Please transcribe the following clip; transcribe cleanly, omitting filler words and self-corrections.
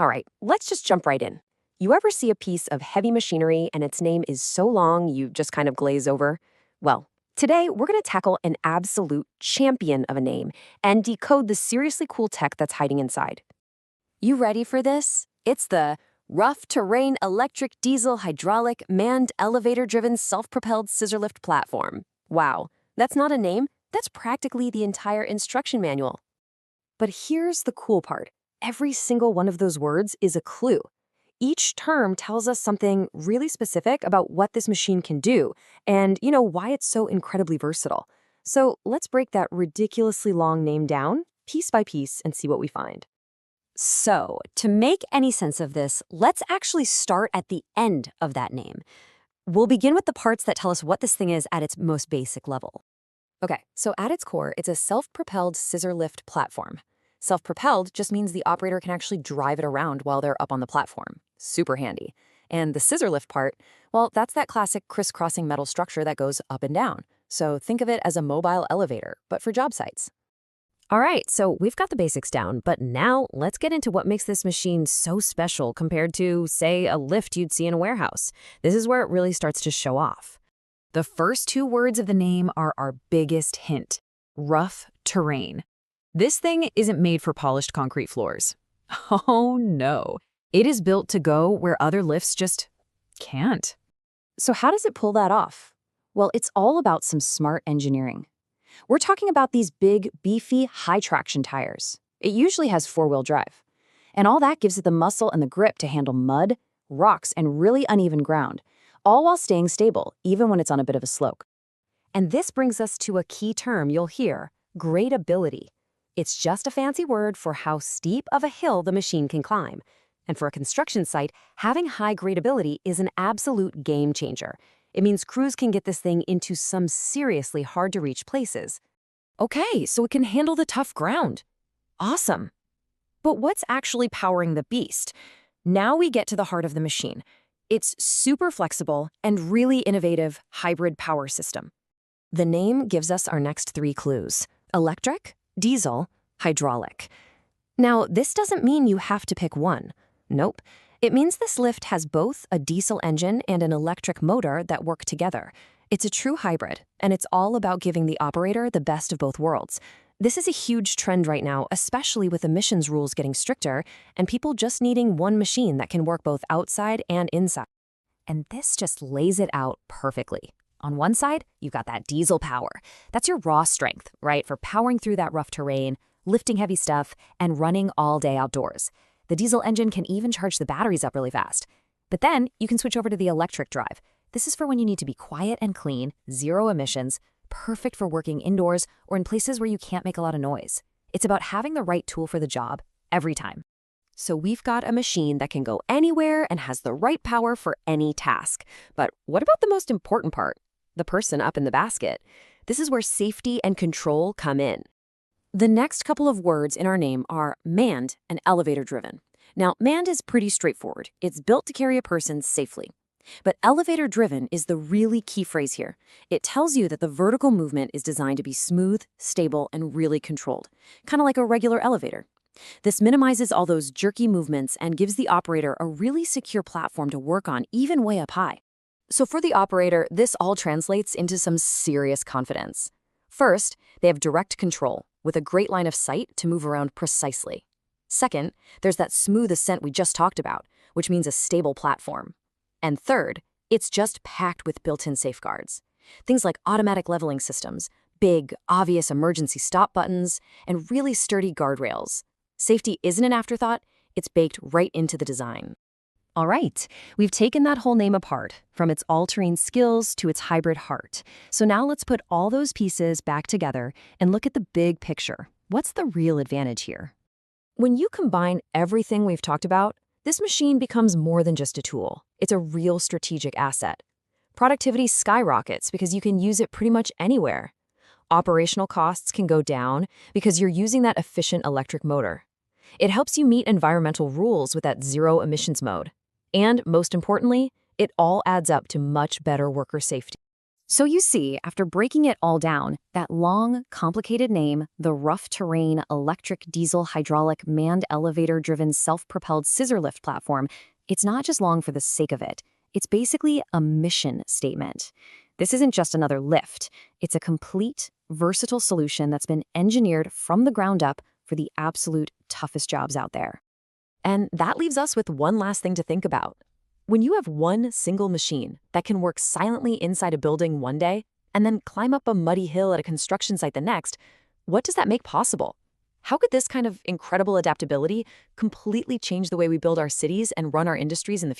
All right, let's just jump right in. You ever see a piece of heavy machinery and its name is so long you just kind of glaze over? Well, today we're going to tackle an absolute champion of a name and decode the seriously cool tech that's hiding inside. You ready for this? It's the rough terrain electric diesel hydraulic manned elevator driven self-propelled scissor lift platform. Wow, that's not a name, that's practically the entire instruction manual. But here's the cool part. Every single one of those words is a clue. Each term tells us something really specific about what this machine can do and, why it's so incredibly versatile. So let's break that ridiculously long name down, piece by piece, and see what we find. So, to make any sense of this, let's actually start at the end of that name. We'll begin with the parts that tell us what this thing is at its most basic level. Okay, so at its core, it's a self-propelled scissor lift platform. Self-propelled just means the operator can actually drive it around while they're up on the platform. Super handy. And the scissor lift part, well, that's that classic crisscrossing metal structure that goes up and down. So think of it as a mobile elevator, but for job sites. All right, so we've got the basics down, but now let's get into what makes this machine so special compared to, say, a lift you'd see in a warehouse. This is where it really starts to show off. The first two words of the name are our biggest hint: rough terrain. This thing isn't made for polished concrete floors. Oh no, it is built to go where other lifts just can't. So how does it pull that off? Well, it's all about some smart engineering. We're talking about these big, beefy, high-traction tires. It usually has four-wheel drive. And all that gives it the muscle and the grip to handle mud, rocks, and really uneven ground, all while staying stable, even when it's on a bit of a slope. And this brings us to a key term you'll hear: gradability. It's just a fancy word for how steep of a hill the machine can climb. And for a construction site, having high gradability is an absolute game changer. It means crews can get this thing into some seriously hard-to-reach places. Okay, so it can handle the tough ground. Awesome. But what's actually powering the beast? Now we get to the heart of the machine. It's super flexible and really innovative hybrid power system. The name gives us our next three clues: electric, diesel, hydraulic. Now, this doesn't mean you have to pick one. Nope. It means this lift has both a diesel engine and an electric motor that work together. It's a true hybrid, and it's all about giving the operator the best of both worlds. This is a huge trend right now, especially with emissions rules getting stricter and people just needing one machine that can work both outside and inside. And this just lays it out perfectly. On one side, you've got that diesel power. That's your raw strength, right, for powering through that rough terrain, lifting heavy stuff, and running all day outdoors. The diesel engine can even charge the batteries up really fast. But then you can switch over to the electric drive. This is for when you need to be quiet and clean, zero emissions, perfect for working indoors or in places where you can't make a lot of noise. It's about having the right tool for the job every time. So we've got a machine that can go anywhere and has the right power for any task. But what about the most important part? The person up in the basket. This is where safety and control come in. The next couple of words in our name are manned and elevator-driven. Now, manned is pretty straightforward. It's built to carry a person safely. But elevator-driven is the really key phrase here. It tells you that the vertical movement is designed to be smooth, stable, and really controlled, kind of like a regular elevator. This minimizes all those jerky movements and gives the operator a really secure platform to work on, even way up high. So for the operator, this all translates into some serious confidence. First, they have direct control, with a great line of sight to move around precisely. Second, there's that smooth ascent we just talked about, which means a stable platform. And third, it's just packed with built-in safeguards. Things like automatic leveling systems, big, obvious emergency stop buttons, and really sturdy guardrails. Safety isn't an afterthought, it's baked right into the design. All right, we've taken that whole name apart, from its all-terrain skills to its hybrid heart. So now let's put all those pieces back together and look at the big picture. What's the real advantage here? When you combine everything we've talked about, this machine becomes more than just a tool. It's a real strategic asset. Productivity skyrockets because you can use it pretty much anywhere. Operational costs can go down because you're using that efficient electric motor. It helps you meet environmental rules with that zero emissions mode. And most importantly, it all adds up to much better worker safety. So you see, after breaking it all down, that long, complicated name, the rough terrain, electric, diesel, hydraulic, manned elevator driven self-propelled scissor lift platform, it's not just long for the sake of it. It's basically a mission statement. This isn't just another lift. It's a complete, versatile solution that's been engineered from the ground up for the absolute toughest jobs out there. And that leaves us with one last thing to think about. When you have one single machine that can work silently inside a building one day and then climb up a muddy hill at a construction site the next, what does that make possible? How could this kind of incredible adaptability completely change the way we build our cities and run our industries in the future?